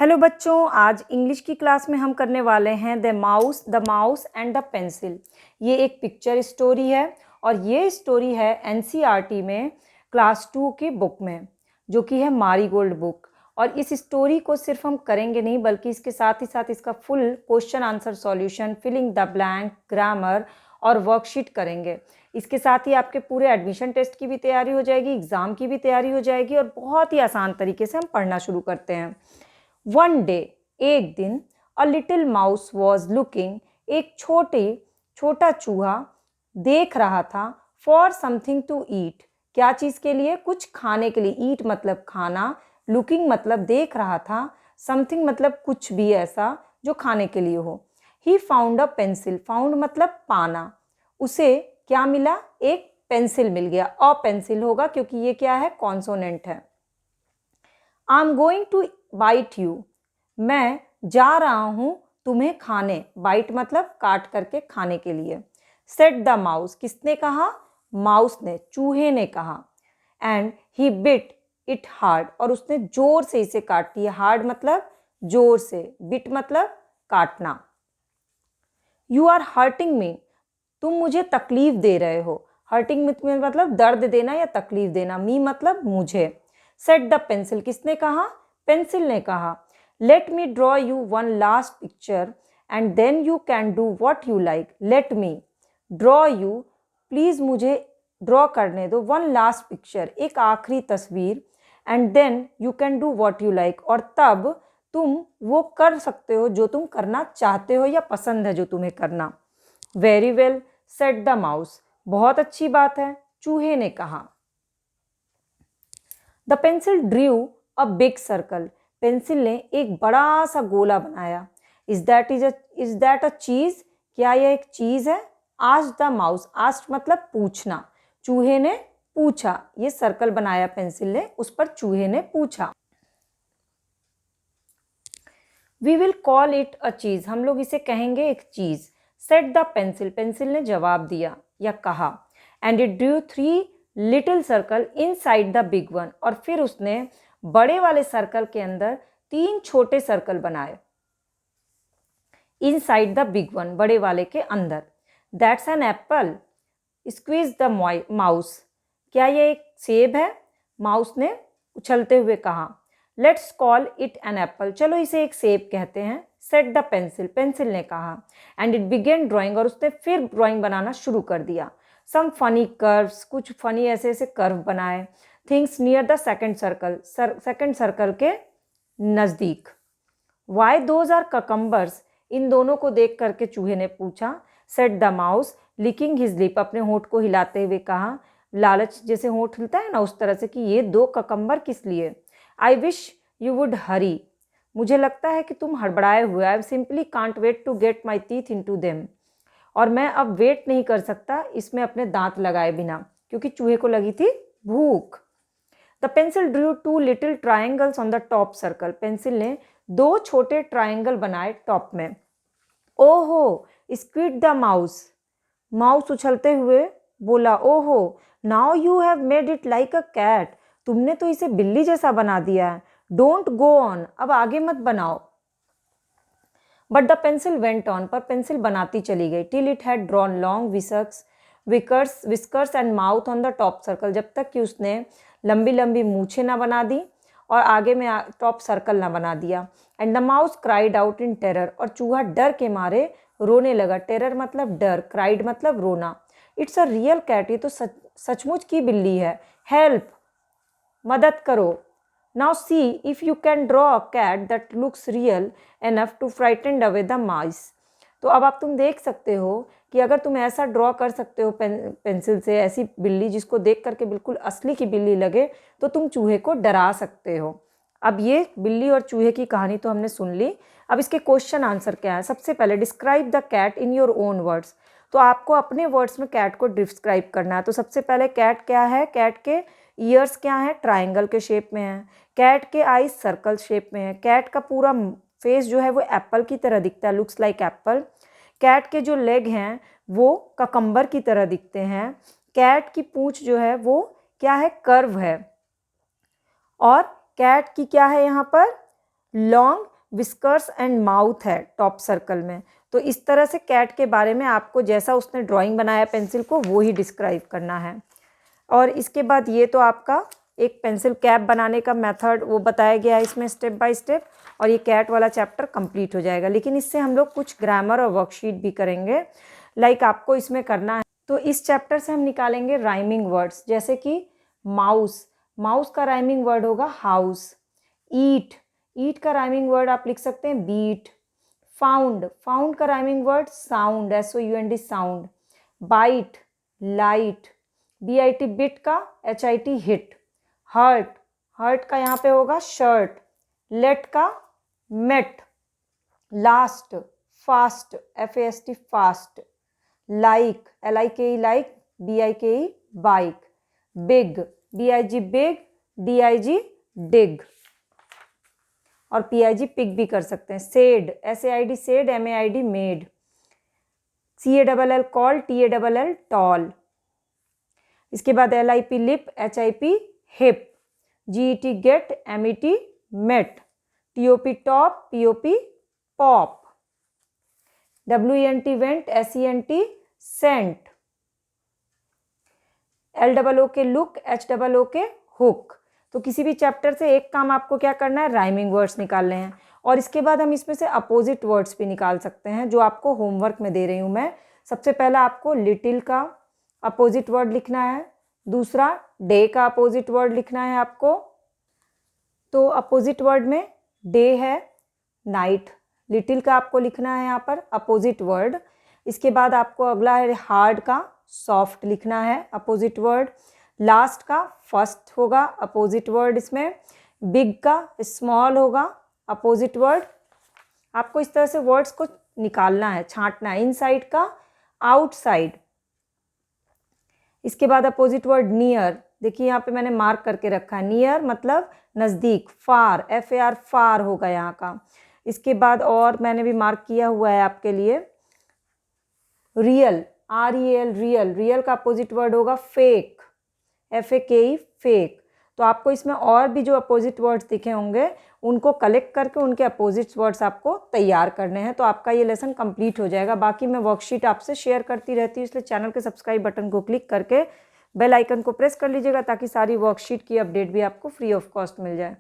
Hello बच्चों, आज English की क्लास में हम करने वाले हैं the mouse and the pencil. ये एक पिक्चर स्टोरी है और ये स्टोरी है एनसीईआरटी में क्लास 2 की बुक में, जो कि है मारीगोल्ड बुक। और इस स्टोरी को सिर्फ हम करेंगे नहीं, बल्कि इसके साथ ही साथ इसका full question answer solution, filling the blank, grammar और वर्कशीट करेंगे। इसके साथ ही आपके पूरे एडमिशन टेस्ट की भी तैयारी हो जाएगी, एग्ज़ाम की भी तैयारी हो जाएगी और बहुत ही आसान तरीके से हम पढ़ना शुरू करते हैं। वन डे, एक दिन, a little mouse was looking, एक छोटा चूहा देख रहा था फॉर समथिंग टू ईट। क्या चीज़ के लिए? कुछ खाने के लिए। ईट मतलब खाना, लुकिंग मतलब देख रहा था, समथिंग मतलब कुछ भी ऐसा जो खाने के लिए हो। He found a pencil, found मतलब पाना। उसे क्या मिला? एक पेंसिल मिल गया। अ पेंसिल होगा क्योंकि ये क्या है? कॉन्सोनेंट है। I am going to bite you, मैं जा रहा हूं तुम्हें खाने। बाइट मतलब काट करके खाने के लिए। सेट द माउस, किसने कहा? माउस ने, चूहे ने कहा। And he bit it hard, और उसने जोर से इसे काट दिया। हार्ड मतलब जोर से, बिट मतलब काटना। यू आर हर्टिंग मी, तुम मुझे तकलीफ दे रहे हो। हर्टिंग में मतलब दर्द देना या तकलीफ देना। मी मतलब मुझे। सेट द पेंसिल, किसने कहा? पेंसिल ने कहा। Let me draw you one last picture and then you can do what you like. Let me draw you, please मुझे ड्रॉ करने दो। वन लास्ट पिक्चर, एक आखिरी तस्वीर। And then you can do what you like, और तब तुम वो कर सकते हो जो तुम करना चाहते हो या पसंद है जो तुम्हें करना। Very well, set the mouse, बहुत अच्छी बात है, चूहे ने कहा। The pencil drew a big circle, pencil ने एक बड़ा सा गोला बनाया। इज दैट अ चीज, क्या यह एक चीज है? आस्क्ड द माउस, आस्क्ड मतलब पूछना, चूहे ने पूछा। ये सर्कल बनाया पेंसिल ने, उस पर चूहे ने पूछा। We will call it a cheese, हम लोग इसे कहेंगे एक चीज। सेट द पेंसिल, पेंसिल ने जवाब दिया या कहा। And it Drew 3 little circle inside the big one, और फिर उसने बड़े वाले सर्कल के अंदर 3 छोटे सर्कल बनाए। इनसाइड द बिग वन, बड़े वाले के अंदर। That's an apple, squeeze the mouse, क्या यह एक सेब है? माउस ने उछलते हुए कहा। Let's call it an apple, चलो इसे एक सेब कहते हैं। सेट द पेंसिल, पेंसिल ने कहा। एंड इट बिगेन ड्राइंग, और उसने फिर ड्राइंग बनाना शुरू कर दिया। सम फनी कर्व्स, कुछ फनी ऐसे ऐसे कर्व बनाए। Things near the second circle, second circle के नज़दीक। वाई दोज आर ककम्बर्स, इन दोनों को देख करके चूहे ने पूछा। Said the mouse licking his lip, अपने होंठ को हिलाते हुए कहा। लालच जैसे होंठ हिलता है ना, उस तरह से, कि ये 2 ककम्बर किस लिए? I wish you would hurry, मुझे लगता है कि तुम हड़बड़ाए हुए। I simply can't wait to get my teeth into them, और मैं अब वेट नहीं कर सकता इसमें अपने दांत लगाए बिना, क्योंकि चूहे को लगी थी भूख। The pencil drew 2 little triangles on the top circle, pencil ने 2 छोटे ट्राइंगल बनाए टॉप में। ओहो, स्क्वीड द माउस, माउस उछलते हुए बोला। ओहो, now you have made it like a cat, तुमने तो इसे बिल्ली जैसा बना दिया है। डोंट गो ऑन, अब आगे मत बनाओ। But the pencil went on, पर पेंसिल बनाती चली गई। Till it had drawn long whiskers and mouth on the top circle, जब तक कि उसने लंबी लंबी मूछें ना बना दी और आगे में टॉप सर्कल ना बना दिया। And the mouse cried out in terror, और चूहा डर के मारे रोने लगा। टेरर मतलब डर, क्राइड मतलब रोना। इट्स अ रियल कैट, ये तो सचमुच की बिल्ली है। हेल्प, मदद करो। Now see if you can draw a cat that looks real enough to frighten away the mice, तो अब आप तुम देख सकते हो कि अगर तुम ऐसा ड्रॉ कर सकते हो पेंसिल से, ऐसी बिल्ली जिसको देख करके बिल्कुल असली की बिल्ली लगे, तो तुम चूहे को डरा सकते हो। अब ये बिल्ली और चूहे की कहानी तो हमने सुन ली। अब इसके क्वेश्चन आंसर क्या है? सबसे पहले describe the cat in your own words, तो आपको अपने वर्ड्स में कैट को डिस्क्राइब करना है। तो सबसे पहले कैट क्या है? कैट के ईयर्स क्या है? ट्राइंगल के शेप में है। कैट के आईज सर्कल शेप में है। कैट का पूरा फेस जो है वो एप्पल की तरह दिखता है, लुक्स लाइक एप्पल। कैट के जो लेग हैं वो ककम्बर की तरह दिखते हैं। कैट की पूंछ जो है वो क्या है? कर्व है। और कैट की क्या है यहाँ पर? लॉन्ग विस्कर्स एंड माउथ है टॉप सर्कल में। तो इस तरह से कैट के बारे में आपको जैसा उसने ड्राइंग बनाया पेंसिल को वो ही डिस्क्राइब करना है। और इसके बाद ये तो आपका एक पेंसिल कैप बनाने का मेथड वो बताया गया है इसमें स्टेप बाय स्टेप, और ये कैट वाला चैप्टर कंप्लीट हो जाएगा। लेकिन इससे हम लोग कुछ ग्रामर और वर्कशीट भी करेंगे, लाइक आपको इसमें करना है। तो इस चैप्टर से हम निकालेंगे राइमिंग वर्ड्स, जैसे कि माउस, माउस का राइमिंग वर्ड होगा हाउस। ईट, ईट का राइमिंग वर्ड आप लिख सकते हैं बीट। फाउंड, फाउंड का rhyming word sound, SOUND sound. Bite, light. BIT bit का HIT हिट। हर्ट, हर्ट का यहाँ पे होगा शर्ट। लेट का met. Last, fast, FAST fast. Like, LIKE like, BIKE bike. Big, BIG big, DIG dig, और PIG pig भी कर सकते हैं। Said, SAID said, MAID maid. CALL call, TALL tall. इसके बाद LIP lip, HIP hip. GET get, MET met. TOP top, POP pop. WENT went, SENT sent. LOOK look, HOOK hook. तो किसी भी chapter से एक काम आपको क्या करना है, राइमिंग वर्ड्स निकालने हैं। और इसके बाद हम इसमें से अपोजिट वर्ड्स भी निकाल सकते हैं, जो आपको होमवर्क में दे रही हूँ मैं। सबसे पहला आपको लिटिल का अपोजिट वर्ड लिखना है, दूसरा डे का अपोजिट वर्ड लिखना है आपको। तो अपोजिट वर्ड में डे है नाइट, लिटिल का आपको लिखना है यहाँ पर अपोजिट वर्ड। इसके बाद आपको अगला है हार्ड का सॉफ्ट लिखना है अपोजिट वर्ड। लास्ट का फर्स्ट होगा अपोजिट वर्ड इसमें। बिग का स्मॉल होगा अपोजिट वर्ड। आपको इस तरह से वर्ड्स को निकालना है, छांटना है, इनसाइड का आउटसाइड। इसके बाद अपोजिट वर्ड नियर, देखिए यहाँ पे मैंने मार्क करके रखा है, नियर मतलब नज़दीक, फार, FAR फार होगा यहाँ का। इसके बाद और मैंने भी मार्क किया हुआ है आपके लिए रियल, REL रियल, रियल का अपोजिट वर्ड होगा फेक, FAKE फेक। तो आपको इसमें और भी जो अपोजिट वर्ड्स दिखे होंगे उनको कलेक्ट करके उनके अपोजिट वर्ड्स आपको तैयार करने हैं। तो आपका ये लेसन कंप्लीट हो जाएगा। बाकी मैं वर्कशीट आपसे शेयर करती रहती हूँ, इसलिए चैनल के सब्सक्राइब बटन को क्लिक करके बेल आइकन को प्रेस कर लीजिएगा, ताकि सारी वर्कशीट की अपडेट भी आपको फ्री ऑफ कॉस्ट मिल जाए।